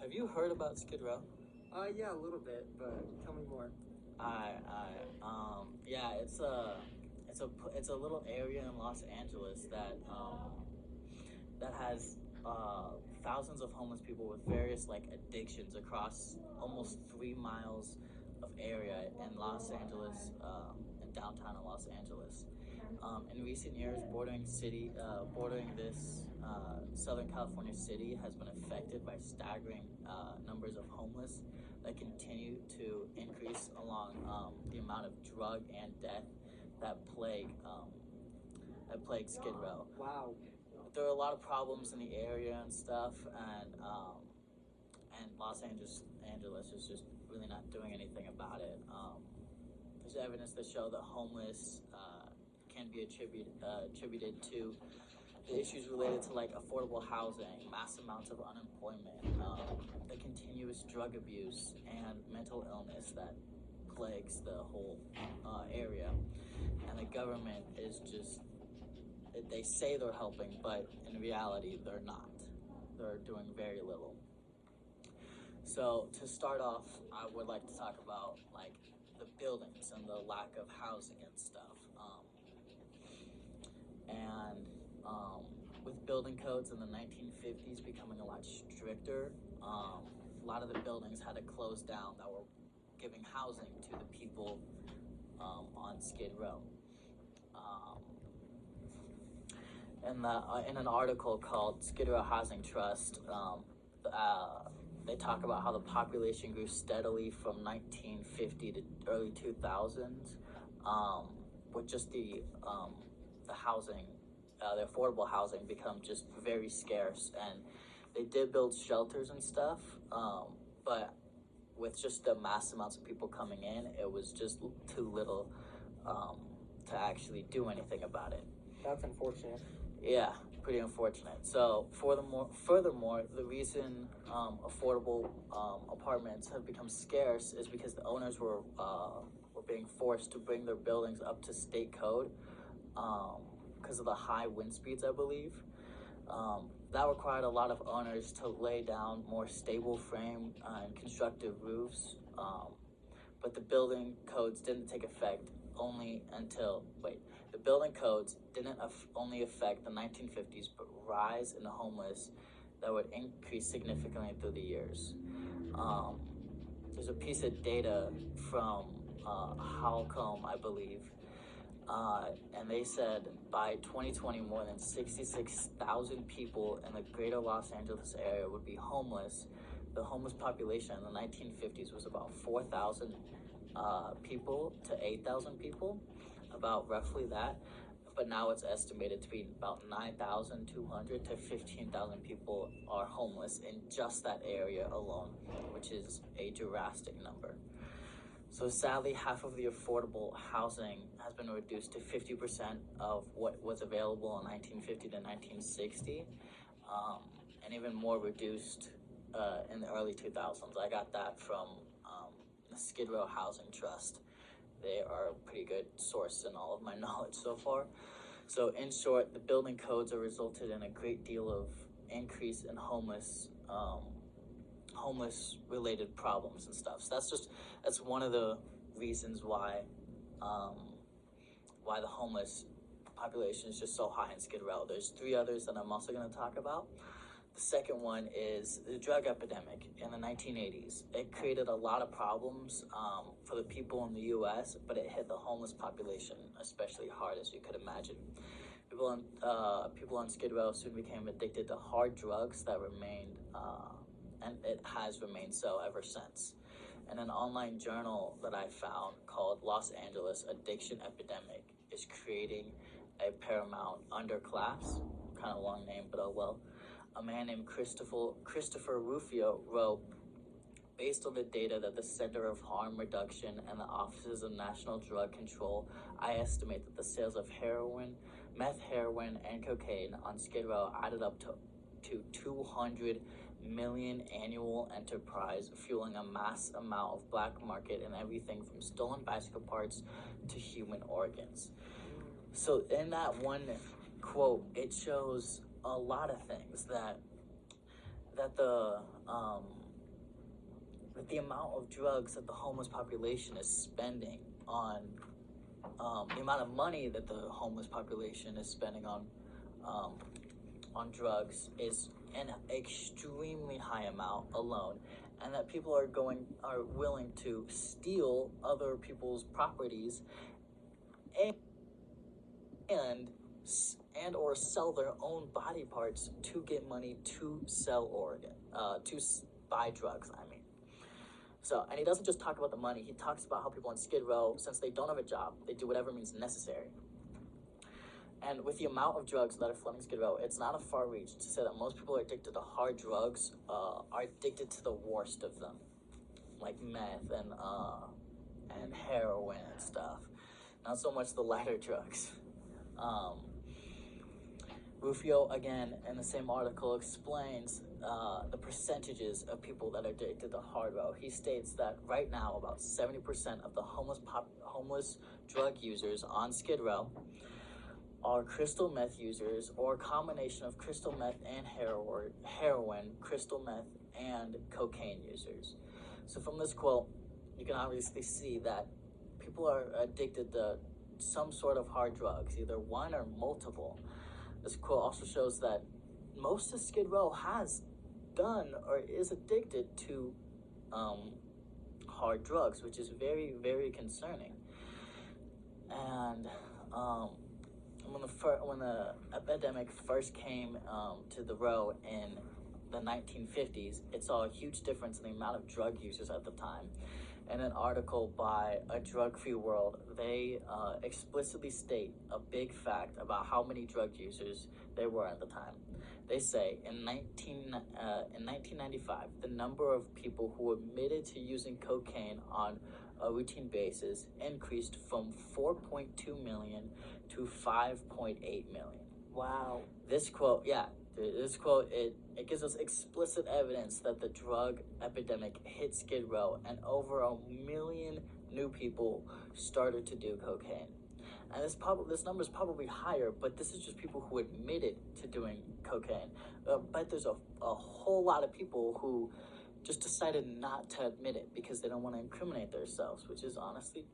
Have you heard about Skid Row? Yeah, a little bit, but tell me more. Yeah, it's a little area in Los Angeles that that has thousands of homeless people with various like addictions across almost 3 miles of area in Los Angeles, in downtown in Los Angeles. In recent years, bordering this Southern California city has been affected by staggering numbers of homeless that continue to increase along the amount of drug and death that plague Skid Row. Wow. There are a lot of problems in the area and stuff, and Angeles is just really not doing anything about it. There's evidence that show that homeless can be attributed to the issues related to like affordable housing, mass amounts of unemployment, the continuous drug abuse, and mental illness that plagues the whole area. And the government is just, they say they're helping, but in reality, they're not. They're doing very little. So to start off, I would like to talk about like the buildings and the lack of housing and stuff. With building codes in the 1950s becoming a lot stricter, a lot of the buildings had to close down that were giving housing to the people on Skid Row. In an article called Skid Row Housing Trust, they talk about how the population grew steadily from 1950 to early 2000s, with just the housing, the affordable housing become just very scarce, and they did build shelters and stuff, but with just the mass amounts of people coming in, it was just too little to actually do anything about it. That's unfortunate. Yeah, pretty unfortunate. So, furthermore, the reason affordable apartments have become scarce is because the owners were being forced to bring their buildings up to state code because of the high wind speeds, I believe. That required a lot of owners to lay down more stable frame and constructive roofs, but the building codes didn't take effect the building codes didn't only affect the 1950s, but rise in the homeless that would increase significantly through the years. There's a piece of data from Halcom, I believe, and they said by 2020, more than 66,000 people in the greater Los Angeles area would be homeless. The homeless population in the 1950s was about 4,000 people to 8,000 people, about roughly that. But now it's estimated to be about 9,200 to 15,000 people are homeless in just that area alone, which is a drastic number. So sadly, half of the affordable housing has been reduced to 50% of what was available in 1950 to 1960, and even more reduced in the early 2000s. I got that from the Skid Row Housing Trust. They are a pretty good source in all of my knowledge so far. So in short, the building codes have resulted in a great deal of increase in homeless related problems and stuff. So that's one of the reasons why the homeless population is just so high in Skid Row. There's three others that I'm also going to talk about. The second one is the drug epidemic in the 1980s. It created a lot of problems for the people in the U.S., but it hit the homeless population especially hard, as you could imagine. People on Skid Row soon became addicted to hard drugs that remained, and it has remained so ever since. And an online journal that I found called Los Angeles Addiction Epidemic is creating a paramount underclass, kind of a long name, but oh well. A man named Christopher Rufio wrote, based on the data that the Center of Harm Reduction and the Offices of National Drug Control, I estimate that the sales of heroin, meth heroin, and cocaine on Skid Row added up to 200 million annual enterprise, fueling a mass amount of black market in everything from stolen bicycle parts to human organs. So in that one quote, it shows a lot of things that the with the amount of drugs that the homeless population is spending on, the amount of money that the homeless population is spending on drugs is an extremely high amount alone, and that people are willing to steal other people's properties and or sell their own body parts to get money to sell buy drugs. I mean, so, and he doesn't just talk about the money. He talks about how people on Skid Row, since they don't have a job, they do whatever means necessary. And with the amount of drugs that are flooding Skid Row, it's not a far reach to say that most people are addicted to hard drugs, are addicted to the worst of them, like meth and heroin and stuff. Not so much the lighter drugs. Rufio, again, in the same article, explains the percentages of people that are addicted to hard row. He states that right now, about 70% of the homeless drug users on Skid Row are crystal meth users, or a combination of crystal meth and heroin, crystal meth, and cocaine users. So from this quote, you can obviously see that people are addicted to some sort of hard drugs, either one or multiple. This quote also shows that most of Skid Row has done or is addicted to hard drugs, which is very, very concerning. And when the epidemic first came to the Row in the 1950s, it saw a huge difference in the amount of drug users at the time. In an article by A Drug-Free World, they explicitly state a big fact about how many drug users there were at the time. They say in 1995, the number of people who admitted to using cocaine on a routine basis increased from 4.2 million to 5.8 million. Wow. This quote, it gives us explicit evidence that the drug epidemic hit Skid Row, and over 1 million new people started to do cocaine. And this number is probably higher, but this is just people who admitted to doing cocaine. But there's a whole lot of people who just decided not to admit it because they don't want to incriminate themselves, which is honestly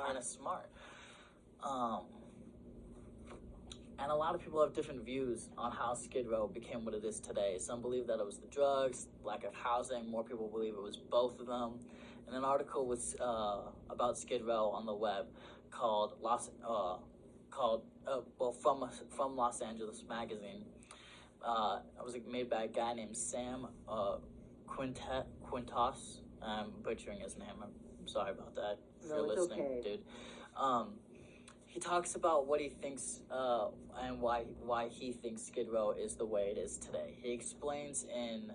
kind of smart. And a lot of people have different views on how Skid Row became what it is today. Some believe that it was the drugs, lack of housing. More people believe it was both of them. And an article was about Skid Row on the web called from Los Angeles Magazine. It was made by a guy named Sam Quintas. I'm butchering his name. I'm sorry about that. If you're listening, okay, dude. He talks about what he thinks and why he thinks Skid Row is the way it is today. He explains in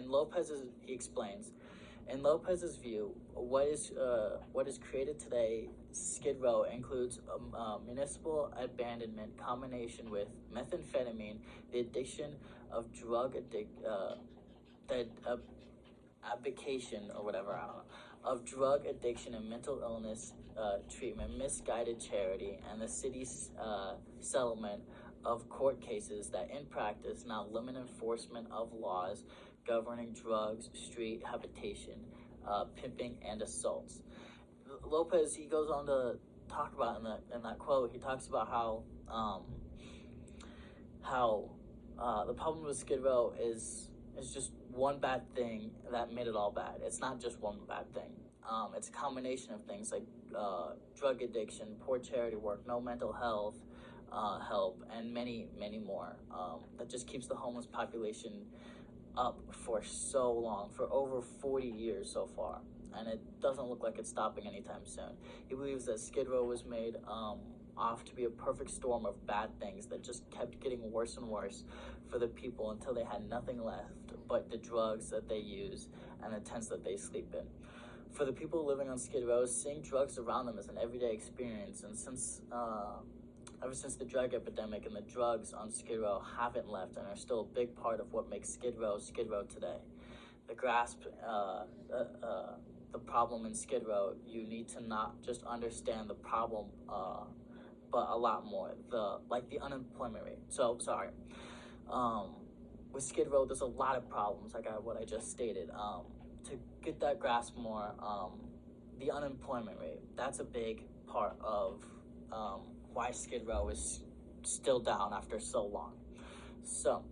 Lopez's view, what is created today, Skid Row includes municipal abandonment, combination with methamphetamine, the addiction of abdication or whatever, I don't know, of drug addiction and mental illness treatment, misguided charity, and the city's settlement of court cases that in practice now limit enforcement of laws governing drugs, street habitation, pimping, and assaults. Lopez, he goes on to talk about in that quote, he talks about how the problem with Skid Row is just one bad thing that made it all bad. It's not just one bad thing. It's a combination of things like drug addiction, poor charity work, no mental health help, and many, many more. That just keeps the homeless population up for so long, for over 40 years so far. And it doesn't look like it's stopping anytime soon. He believes that Skid Row was made off to be a perfect storm of bad things that just kept getting worse and worse for the people until they had nothing left but the drugs that they use and the tents that they sleep in. For the people living on Skid Row, seeing drugs around them is an everyday experience, and ever since the drug epidemic, and the drugs on Skid Row haven't left and are still a big part of what makes Skid Row today. To grasp the problem in Skid Row, you need to not just understand the problem, but a lot more. The unemployment rate. With Skid Row, there's a lot of problems, like what I just stated. to get that grasp more, the unemployment rate, that's a big part of why Skid Row is still down after so long. So,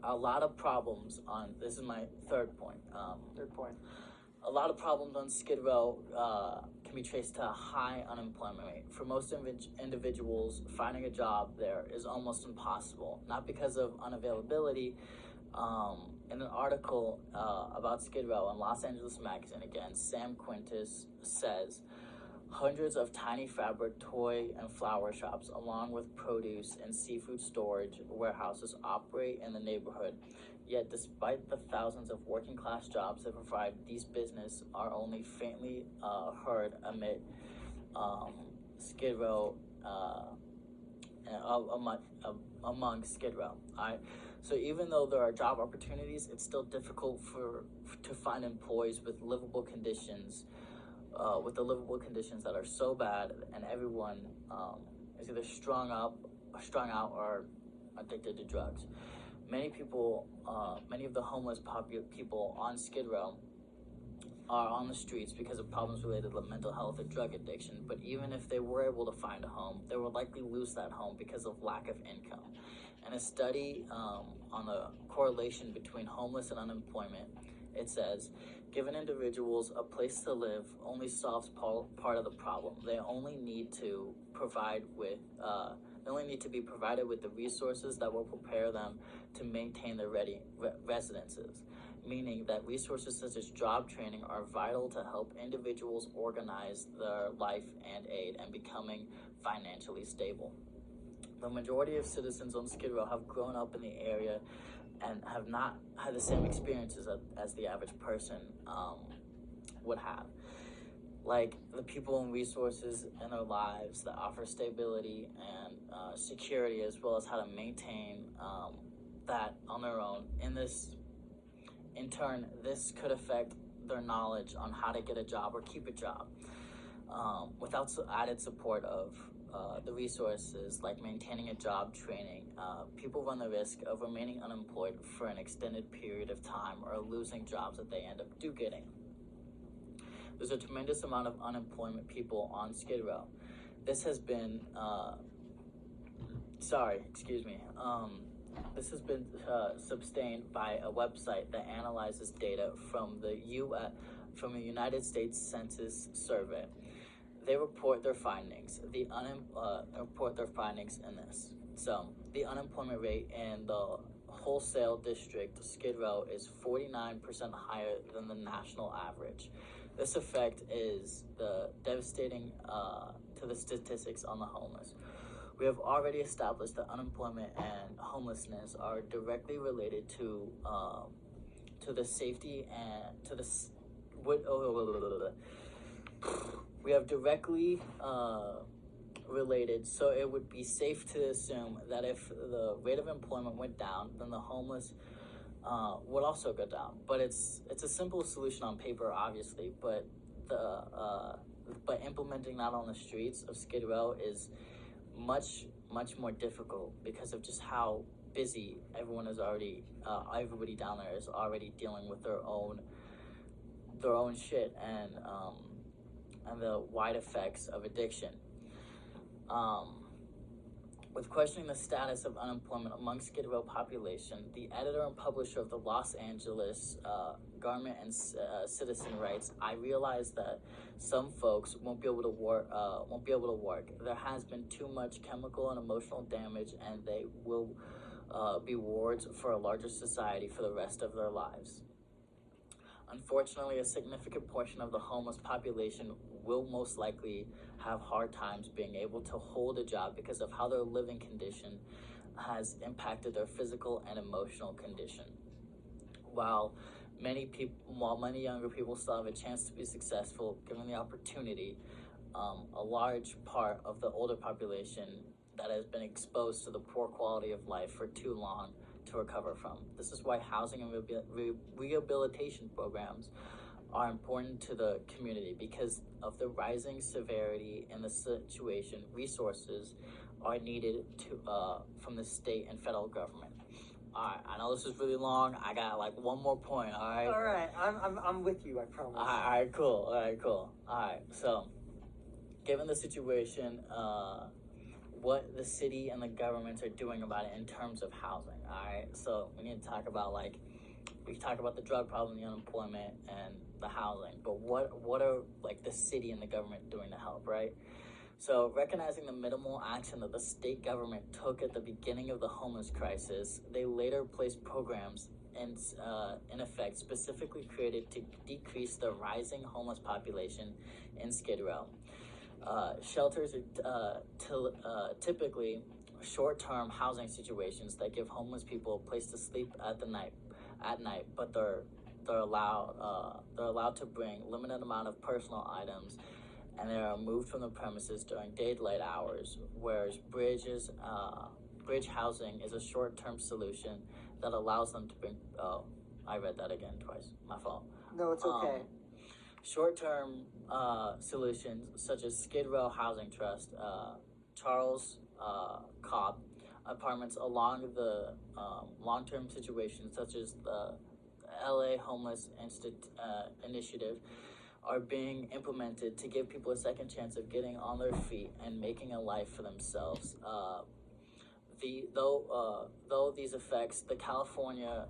a lot of problems on, this is my third point. Third point. A lot of problems on Skid Row can be traced to a high unemployment rate. For most individuals, finding a job there is almost impossible, not because of unavailability. In an article about Skid Row in Los Angeles Magazine, again, Sam Quintus says, hundreds of tiny fabric, toy, and flower shops, along with produce and seafood storage warehouses, operate in the neighborhood. Yet, despite the thousands of working-class jobs that provide, these businesses are only faintly heard amid Skid Row, among Skid Row. All right. So even though there are job opportunities, it's still difficult to find employees with livable conditions, with the livable conditions that are so bad, and everyone is either strung out, or addicted to drugs. Many of the homeless people on Skid Row are on the streets because of problems related to mental health and drug addiction. But even if they were able to find a home, they would likely lose that home because of lack of income. And a study on the correlation between homeless and unemployment, it says, given individuals a place to live only solves part of the problem. They only need to be provided with the resources that will prepare them to maintain their residences, meaning that resources such as job training are vital to help individuals organize their life and aid and becoming financially stable. The majority of citizens on Skid Row have grown up in the area and have not had the same experiences as the average person would have. Like the people and resources in their lives that offer stability and security, as well as how to maintain that on their own. In turn, this could affect their knowledge on how to get a job or keep a job. Without added support of the resources like maintaining a job training, people run the risk of remaining unemployed for an extended period of time or losing jobs that they end up getting. There's a tremendous amount of unemployment people on Skid Row. This has been, this has been sustained by a website that analyzes data from the United States Census Survey. They report their findings. Report their findings in this. So, the unemployment rate in the wholesale district, Skid Row, is 49% higher than the national average. This effect is devastating to the statistics on the homeless. We have already established that unemployment and homelessness are directly related to the safety and to the we have directly related, so it would be safe to assume that if the rate of employment went down, then the homeless would also go down. But it's a simple solution on paper, obviously, but implementing that on the streets of Skid Row is much more difficult because of just how busy everybody down there is already dealing with their own shit and the wide effects of addiction. With questioning the status of unemployment among Skid Row population, the editor and publisher of the Los Angeles Government and Citizen Rights, I realized that some folks won't be able to work. There has been too much chemical and emotional damage, and they will be wards for a larger society for the rest of their lives. Unfortunately, a significant portion of the homeless population will most likely have hard times being able to hold a job because of how their living condition has impacted their physical and emotional condition. While many younger people still have a chance to be successful given the opportunity, a large part of the older population that has been exposed to the poor quality of life for too long to recover from. This is why housing and rehabilitation programs are important to the community. Because of the rising severity in the situation, resources are needed from the state and federal government. Alright, I know this is really long. I got like one more point, alright? All right, I'm with you. I promise. Alright, cool. Alright, so, given the situation, what the city and the governments are doing about it in terms of housing, alright? So, we need to talk about, like, we talk about the drug problem, the unemployment, and the housing, but what are, like, the city and the government doing to help, right? So, recognizing the minimal action that the state government took at the beginning of the homeless crisis, they later placed programs in effect specifically created to decrease the rising homeless population in Skid Row. Shelters are typically short-term housing situations that give homeless people a place to sleep at night, but they're allowed to bring limited amount of personal items, and they are moved from the premises during daylight hours, whereas bridge housing is a short-term solution that allows them to bring, I read that again twice, my fault. No, it's okay. Short-term solutions such as Skid Row Housing Trust, Charles Cobb apartments along the long-term situations such as the LA Homeless Initiative are being implemented to give people a second chance of getting on their feet and making a life for themselves. Though these effects, the California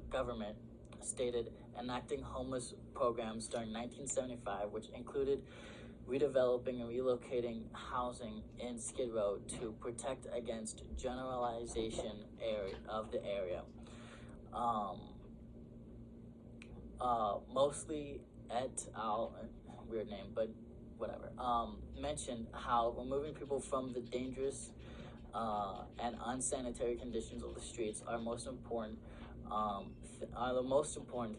government stated enacting homeless programs during 1975, which included redeveloping and relocating housing in Skid Row to protect against generalization of the area. Mostly et al., weird name, but whatever, mentioned how removing people from the dangerous and unsanitary conditions of the streets are the most important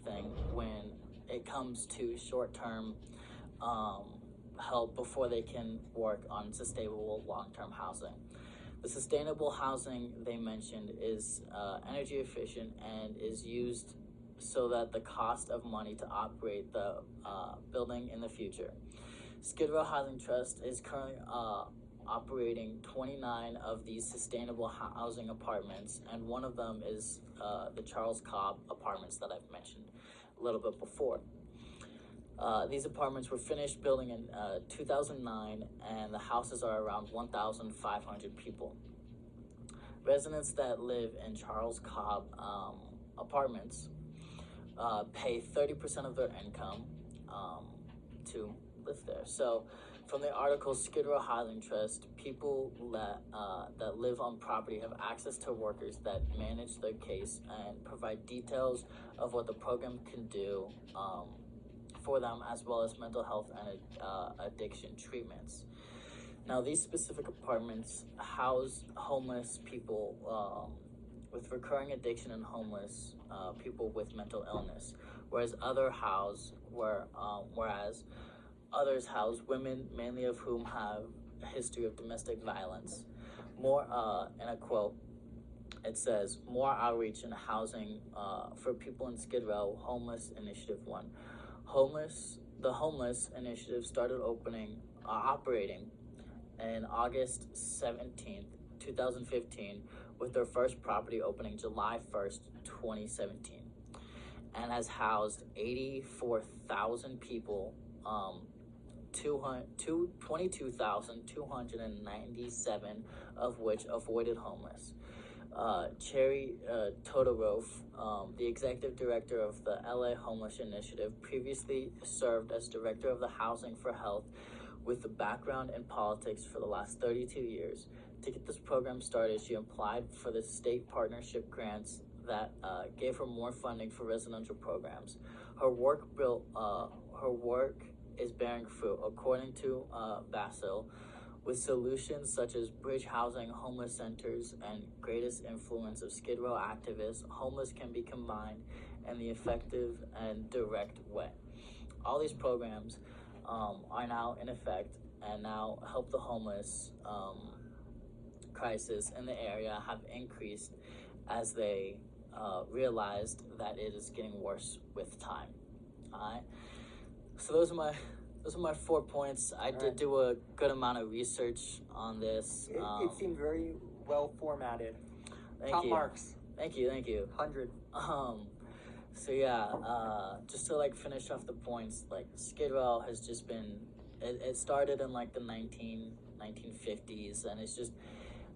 thing when it comes to short-term help before they can work on sustainable long-term housing. The sustainable housing they mentioned is energy efficient and is used so that the cost of money to operate the building in the future. Skid Row Housing Trust is currently operating 29 of these sustainable housing apartments, and one of them is the Charles Cobb apartments that I've mentioned a little bit before. These apartments were finished building in 2009, and the houses are around 1,500 people. Residents that live in Charles Cobb apartments pay 30% of their income to live there. So, from the article Skid Row Housing Trust, people that live on property have access to workers that manage their case and provide details of what the program can do for them, as well as mental health and addiction treatments. Now, these specific apartments house homeless people with recurring addiction and homeless people with mental illness, whereas others house women, mainly of whom have a history of domestic violence. More, in a quote, it says, more outreach and housing for people in Skid Row, Homeless Initiative 1. The Homeless Initiative started operating in August 17th, 2015, with their first property opening July 1st, 2017, and has housed 84,000 people, 22,297 of which avoided homeless. Cherry Todorov, the executive director of the LA Homeless Initiative, previously served as director of the Housing for Health with a background in politics for the last 32 years. To get this program started, she applied for the state partnership grants that gave her more funding for residential programs. Her work is bearing fruit, according to Basil, with solutions such as bridge housing, homeless centers, and greatest influence of Skid Row activists. Homeless can be combined in the effective and direct way. All these programs are now in effect and now help the homeless crisis in the area have increased as they realized that it is getting worse with time. All right. So those are my 4 points. I did do a good amount of research on this. It seemed very well formatted. Thank Top you. marks. Thank you, thank you. 100. So yeah, just to like finish off the points, like Skid Row has just been, it started in like the 1950s, and it's just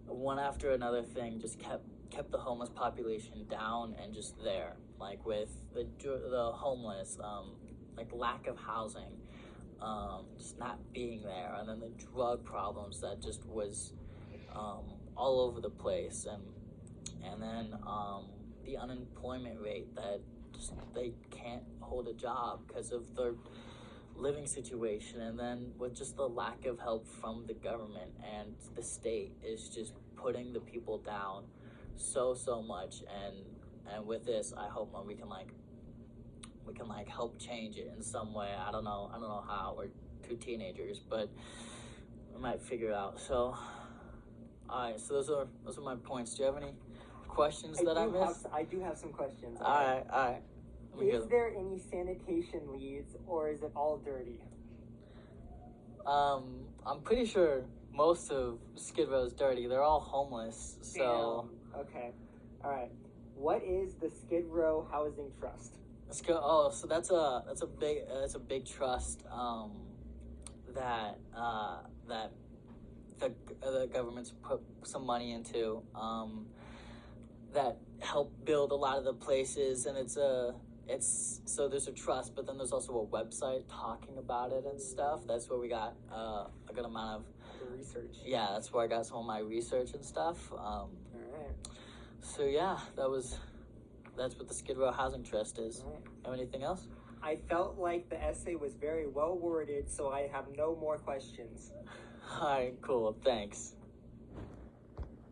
one after another thing just kept the homeless population down and just there, like with the homeless, like lack of housing, just not being there, and then the drug problems that just was all over the place, and then the unemployment rate that just they can't hold a job because of their living situation, and then with just the lack of help from the government and the state is just putting the people down so much. And with this, I hope we can help change it in some way. I don't know how. We're two teenagers, but we might figure it out. So all right, so those are my points. Do you have any questions that I missed? I do have some questions. All right. Is there any sanitation leads, or is it all dirty? I'm pretty sure most of Skid Row is dirty. They're all homeless, so. Damn. Okay. All right. What is the Skid Row Housing Trust? Let's go. Oh, so that's a big trust that the government's put some money into that help build a lot of the places, and it's so there's a trust, but then there's also a website talking about it and stuff. That's where we got a good amount of The research. Yeah, that's where I got some of my research and stuff. All right. So yeah, that's what the Skid Row Housing Trust is. All right. Have anything else? I felt like the essay was very well worded, so I have no more questions. All right, cool. Thanks.